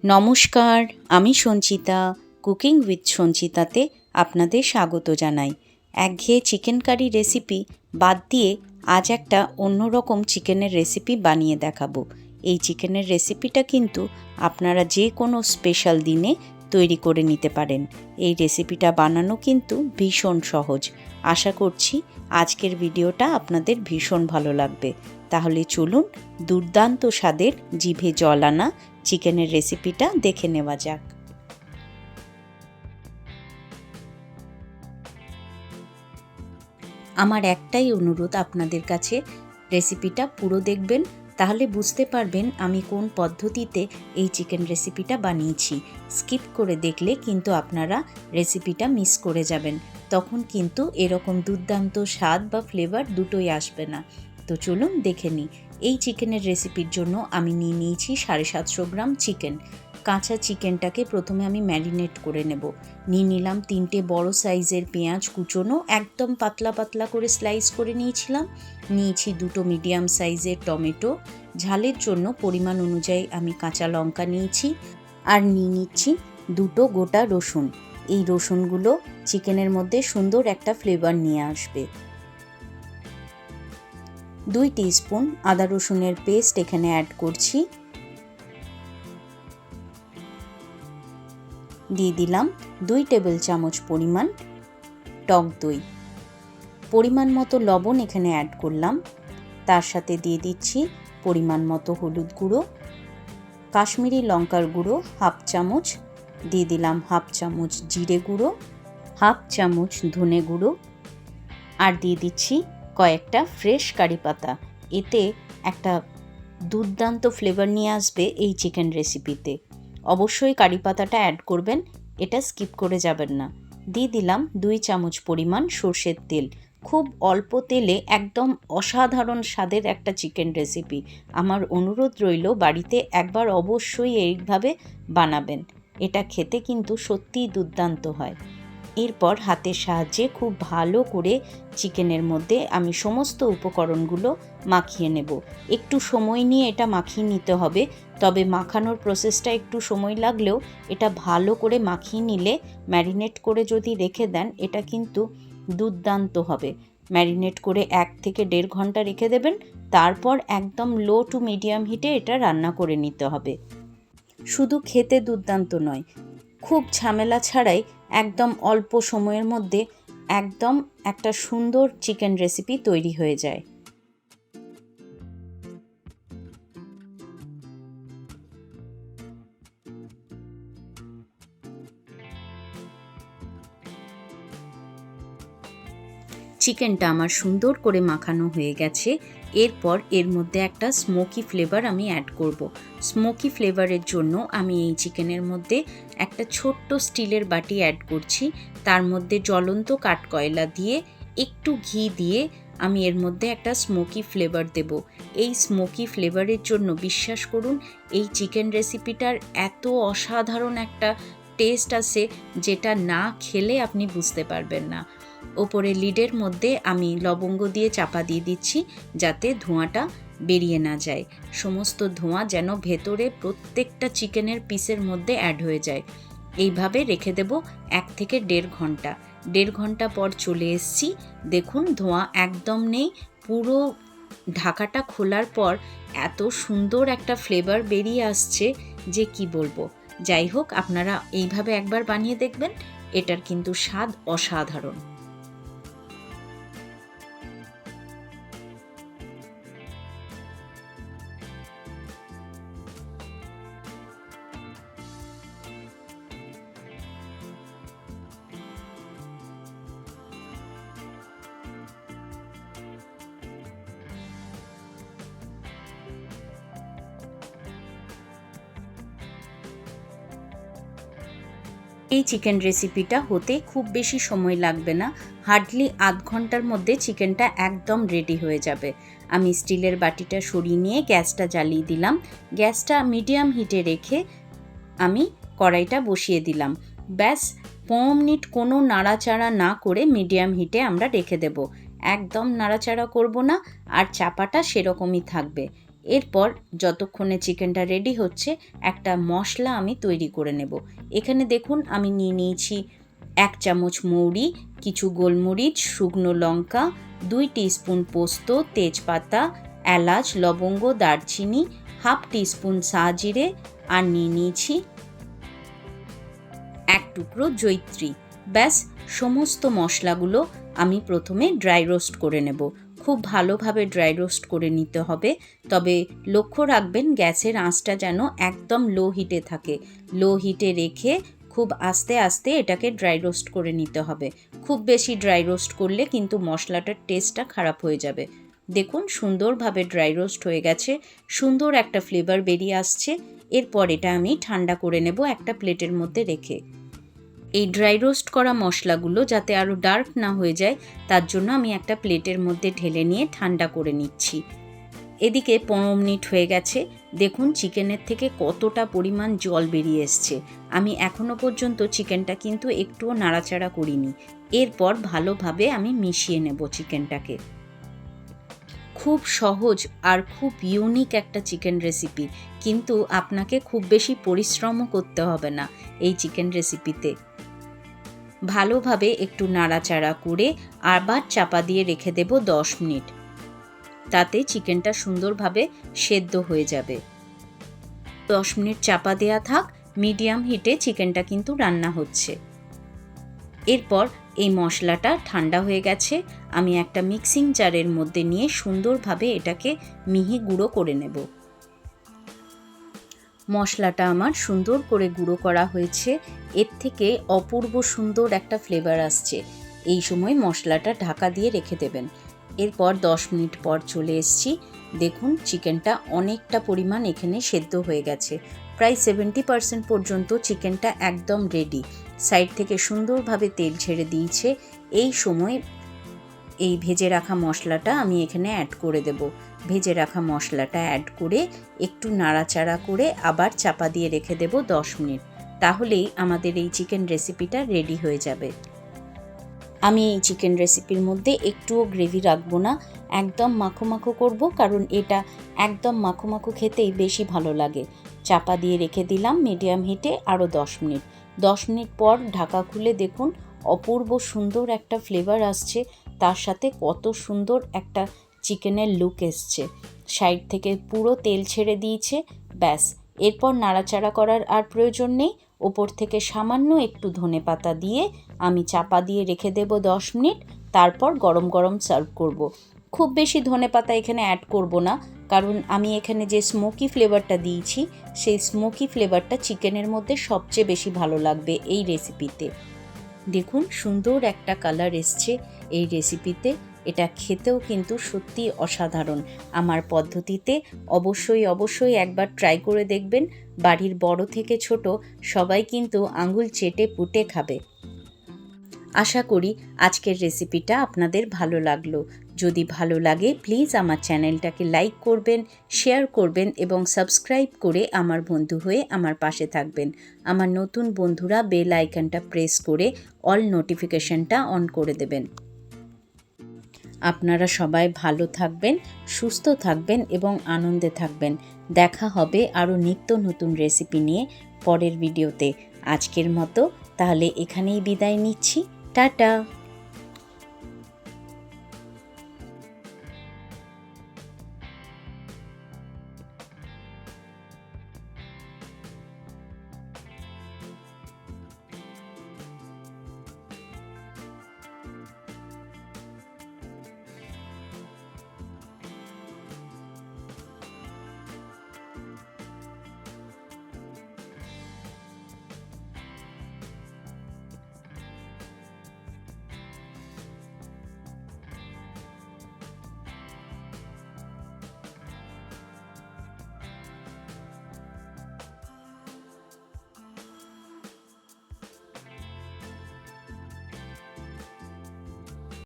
নমস্কার, আমি Sanchita. Cooking with সঞ্চিতাতে আপনাদের স্বাগত জানাই। একঘেয়ে চিকেন কারি রেসিপি বাদ দিয়ে আজ একটা অন্যরকম চিকেনের রেসিপি বানিয়ে দেখাবো। এই চিকেনের রেসিপিটা কিন্তু আপনারা যে কোনো স্পেশাল দিনে তৈরি করে নিতে পারেন। এই রেসিপিটা বানানো কিন্তু ভীষণ সহজ। আশা করছি আজকের ভিডিওটা আপনাদের ভীষণ ভালো লাগবে। তাহলে চলুন দুর্দান্ত স্বাদের জিভে জল আনা চিকেনের রেসিপিটা দেখে নেওয়া যাক। আমার একটাই অনুরোধ আপনাদের কাছে, রেসিপিটা পুরো দেখবেন, তাহলে বুঝতে পারবেন আমি কোন পদ্ধতিতে এই চিকেন রেসিপিটা বানিয়েছি। স্কিপ করে দেখলে কিন্তু আপনারা রেসিপিটা মিস করে যাবেন, তখন কিন্তু এরকম দুর্দান্ত স্বাদ বা ফ্লেভার দুটোই আসবে না। তো চলুন দেখে নিই। এই চিকেনের রেসিপির জন্য আমি নিয়ে নিয়েছি 750 গ্রাম চিকেন। কাঁচা চিকেনটাকে প্রথমে আমি ম্যারিনেট করে নেব। নিয়ে নিলাম 3টে বড় সাইজের পেঁয়াজ কুচোনো, একদম পাতলা পাতলা করে স্লাইস করে নিয়েছিলাম। নিয়েছি 2টো মিডিয়াম সাইজের টমেটো, ঝালের জন্য পরিমাণ অনুযায়ী আমি কাঁচা লঙ্কা নিয়েছি, আর নিয়ে নিচ্ছি 2টো গোটা রসুন। এই রসুনগুলো চিকেনের মধ্যে সুন্দর একটা ফ্লেভার নিয়ে আসবে। 2 টিস্পুন আদা রসুনের পেস্ট এখানে অ্যাড করছি। দিয়ে দিলাম 2 টেবিল চামচ পরিমাণ টক দই। পরিমাণ মতো লবণ এখানে অ্যাড করলাম। তার সাথে দিয়ে দিচ্ছি পরিমাণ মতো হলুদ গুঁড়ো, কাশ্মীরি লঙ্কার গুঁড়ো 1/2 চামচ, দিয়ে দিলাম 1/2 চামচ জিরে গুঁড়ো, 1/2 চামচ ধনে গুঁড়ো, আর দিয়ে দিচ্ছি কয়েকটা ফ্রেশ কারি পাতা। এতে একটা দুর্দান্ত ফ্লেভার নিয়ে আসবে এই চিকেন রেসিপিতে। অবশ্যই কারি পাতাটা অ্যাড করবেন, এটা স্কিপ করে যাবেন না। দিয়ে দিলাম 2 চামচ পরিমাণ সর্ষের তেল। খুব অল্প তেলে একদম অসাধারণ স্বাদের একটা চিকেন রেসিপি। আমার অনুরোধ রইল বাড়িতে একবার অবশ্যই এইভাবে বানাবেন, এটা খেতে কিন্তু সত্যিই দুর্দান্ত হয়। এরপর হাতের সাহায্যে খুব ভালো করে চিকেনের মধ্যে আমি সমস্ত উপকরণগুলো মাখিয়ে নেব। একটু সময় নিয়ে এটা মাখিয়ে নিতে হবে, তবে মাখানোর প্রসেসটা একটু সময় লাগলেও এটা ভালো করে মাখিয়ে নিলে, ম্যারিনেট করে যদি রেখে দেন, এটা কিন্তু দুর্দান্ত হবে। ম্যারিনেট করে 1 থেকে 1.5 ঘন্টা রেখে দেবেন, তারপর একদম লো টু মিডিয়াম হিটে এটা রান্না করে নিতে হবে। শুধু খেতে দুর্দান্ত নয়, খুব ঝামেলা ছাড়াই একদম অল্প সময়ের মধ্যে একদম একটা সুন্দর চিকেন রেসিপি তৈরি হয়ে যায়। চিকেনটা আমার সুন্দর করে মাখানো হয়ে গেছে। এরপর এর মধ্যে একটা স্মোকি ফ্লেভার আমি অ্যাড করব। স্মোকি ফ্লেভারের জন্য আমি এই চিকেনের মধ্যে একটা ছোট্ট স্টিলের বাটি অ্যাড করছি। তার মধ্যে জ্বলন্ত কাঠকয়লা দিয়ে একটু ঘি দিয়ে আমি এর মধ্যে একটা স্মোকি ফ্লেভার দেব। এই স্মোকি ফ্লেভারের জন্য বিশ্বাস করুন, এই চিকেন রেসিপিটার এত অসাধারণ একটা টেস্ট আসে, যেটা না খেলে আপনি বুঝতে পারবেন না। ওপরে লিডের মধ্যে আমি লবঙ্গ দিয়ে চাপা দিয়ে দিচ্ছি, যাতে ধোঁয়াটা বেরিয়ে না যায়। সমস্ত ধোঁয়া যেন ভেতরে প্রত্যেকটা চিকেনের পিসের মধ্যে অ্যাড হয়ে যায়। এইভাবে রেখে দেব 1 থেকে 1.5 ঘন্টা। 1.5 ঘন্টা পর চলে এসেছি, দেখুন ধোঁয়া একদম নেই। পুরো ঢাকাটা খোলার পর এত সুন্দর একটা ফ্লেভার বেরিয়ে আসছে যে কি বলবো। যাই হোক, আপনারা এইভাবে একবার বানিয়ে দেখবেন, এটার কিন্তু স্বাদ অসাধারণ। এই চিকেন রেসিপিটা হতে খুব বেশি সময় লাগবে না, হার্ডলি আধ ঘন্টার মধ্যে চিকেনটা একদম রেডি হয়ে যাবে। আমি স্টিলের বাটিটা সরিয়ে নিয়ে গ্যাসটা জ্বালিয়ে দিলাম। গ্যাসটা মিডিয়াম হিটে রেখে আমি কড়াইটা বসিয়ে দিলাম। ব্যাস 5 মিনিট কোনো নাড়াচাড়া না করে মিডিয়াম হিটে আমরা রেখে দেব। একদম নাড়াচাড়া করব না, আর চাপাটা সেরকমই থাকবে। এরপর যতক্ষণে চিকেনটা রেডি হচ্ছে একটা মশলা আমি তৈরি করে নেব। এখানে দেখুন আমি নিয়ে নিয়েছি 1 চামচ মৌরি, কিছু গোলমরিচ, শুকনো লঙ্কা, 2 টিস্পুন পোস্ত, তেজপাতা, এলাচ, লবঙ্গ, দারচিনি, হাফ টিস্পুন সাজিরে, আর নিয়ে নিয়েছি 1 টুকরো জয়িত্রী। ব্যাস, সমস্ত মশলাগুলো আমি প্রথমে ড্রাই রোস্ট করে নেব। খুব ভালোভাবে ড্রাই রোস্ট করে নিতে হবে, তবে লক্ষ্য রাখবেন গ্যাসের আঁচটা যেন একদম লো হিটে থাকে। লো হিটে রেখে খুব আস্তে আস্তে এটাকে ড্রাই রোস্ট করে নিতে হবে। খুব বেশি ড্রাই রোস্ট করলে কিন্তু মশলাটার টেস্টটা খারাপ হয়ে যাবে। দেখুন সুন্দরভাবে ড্রাই রোস্ট হয়ে গেছে, সুন্দর একটা ফ্লেভার বেরিয়ে আসছে। এরপর এটা আমি ঠান্ডা করে নেব একটা প্লেটের মধ্যে রেখে। এই ড্রাই রোস্ট করা মশলাগুলো যাতে আরও ডার্ক না হয়ে যায় তার জন্য আমি একটা প্লেটের মধ্যে ঢেলে নিয়ে ঠান্ডা করে নিচ্ছি। এদিকে 15 মিনিট হয়ে গেছে। দেখুন চিকেনের থেকে কতটা পরিমাণ জল বেরিয়ে এসছে। আমি এখনও পর্যন্ত চিকেনটা কিন্তু একটুও নাড়াচাড়া করিনি। এরপর ভালোভাবে আমি মিশিয়ে নেব চিকেনটাকে। খুব সহজ আর খুব ইউনিক একটা চিকেন রেসিপি, কিন্তু আপনাকে খুব বেশি পরিশ্রমও করতে হবে না এই চিকেন রেসিপিতে। ভালোভাবে একটু নাড়াচাড়া করে আবার চাপা দিয়ে রেখে দেব 10 মিনিট। তাতে চিকেনটা সুন্দরভাবে সেদ্ধ হয়ে যাবে। 10 মিনিট চাপা দেওয়া থাক, মিডিয়াম হিটে চিকেনটা কিন্তু রান্না হচ্ছে। এরপর এই মশলাটা ঠান্ডা হয়ে গেছে, আমি একটা মিক্সিং জারের মধ্যে নিয়ে সুন্দরভাবে এটাকে মিহি গুঁড়ো করে নেব। মশলাটা আমার সুন্দর করে গুঁড়ো করা হয়েছে, এর থেকে অপূর্ব সুন্দর একটা ফ্লেভার আসছে। এই সময় মশলাটা ঢাকা দিয়ে রেখে দেবেন। এরপর 10 মিনিট পর চলে এসেছি। দেখুন চিকেনটা অনেকটা পরিমাণ এখানে সেদ্ধ হয়ে গেছে, প্রায় 70% পর্যন্ত চিকেনটা একদম রেডি। সাইড থেকে সুন্দরভাবে তেল ছেড়ে দিয়েছে। এই সময় এই ভেজে রাখা মশলাটা আমি এখানে অ্যাড করে দেব। ভেজে রাখা মশলাটা অ্যাড করে একটু নাড়াচাড়া করে আবার চাপা দিয়ে রেখে দেব 10 মিনিট। তাহলেই আমাদের এই চিকেন রেসিপিটা রেডি হয়ে যাবে। আমি এই চিকেন রেসিপির মধ্যে একটুও গ্রেভি রাখবো না, একদম মাখো মাখো করব, কারণ এটা একদম মাখো মাখো খেতেই বেশি ভালো লাগে। চাপা দিয়ে রেখে দিলাম মিডিয়াম হিটে আরও 10 মিনিট। 10 মিনিট পর ঢাকা খুলে দেখুন অপূর্ব সুন্দর একটা ফ্লেভার আসছে, তার সাথে কত সুন্দর একটা চিকেনের লুক এসছে। সাইড থেকে পুরো তেল ছেড়ে দিয়েছে। ব্যাস, এরপর নাড়াচাড়া করার আর প্রয়োজন নেই। ওপর থেকে সামান্য একটু ধনেপাতা দিয়ে আমি চাপা দিয়ে রেখে দেব 10 মিনিট। তারপর গরম গরম সার্ভ করব। খুব বেশি ধনেপাতা এখানে অ্যাড করব না, কারণ আমি এখানে যে স্মোকি ফ্লেভারটা দিয়েছি সেই স্মোকি ফ্লেভারটা চিকেনের মধ্যে সবচেয়ে বেশি ভালো লাগবে এই রেসিপিতে। দেখুন সুন্দর একটা কালার এসছে এই রেসিপিতে। এটা খেতেও কিন্তু সত্যি অসাধারণ। আমার পদ্ধতিতে অবশ্যই একবার ট্রাই করে দেখবেন। বাড়ির বড় থেকে ছোট সবাই কিন্তু আঙুল চেটে পুটে খাবে। আশা করি আজকের রেসিপিটা আপনাদের ভালো লাগলো। যদি ভালো লাগে প্লিজ আমার চ্যানেলটাকে লাইক করবেন, শেয়ার করবেন এবং সাবস্ক্রাইব করে আমার বন্ধু হয়ে আমার পাশে থাকবেন। আমার নতুন বন্ধুরা বেল আইকনটা প্রেস করে অল নোটিফিকেশনটা অন করে দেবেন। আপনারা সবাই ভালো থাকবেন, সুস্থ থাকবেন এবং আনন্দে থাকবেন। দেখা হবে আরও নিত্য নতুন রেসিপি নিয়ে পরের ভিডিওতে। আজকের মতো তাহলে এখানেই বিদায় নিচ্ছি। টাটা।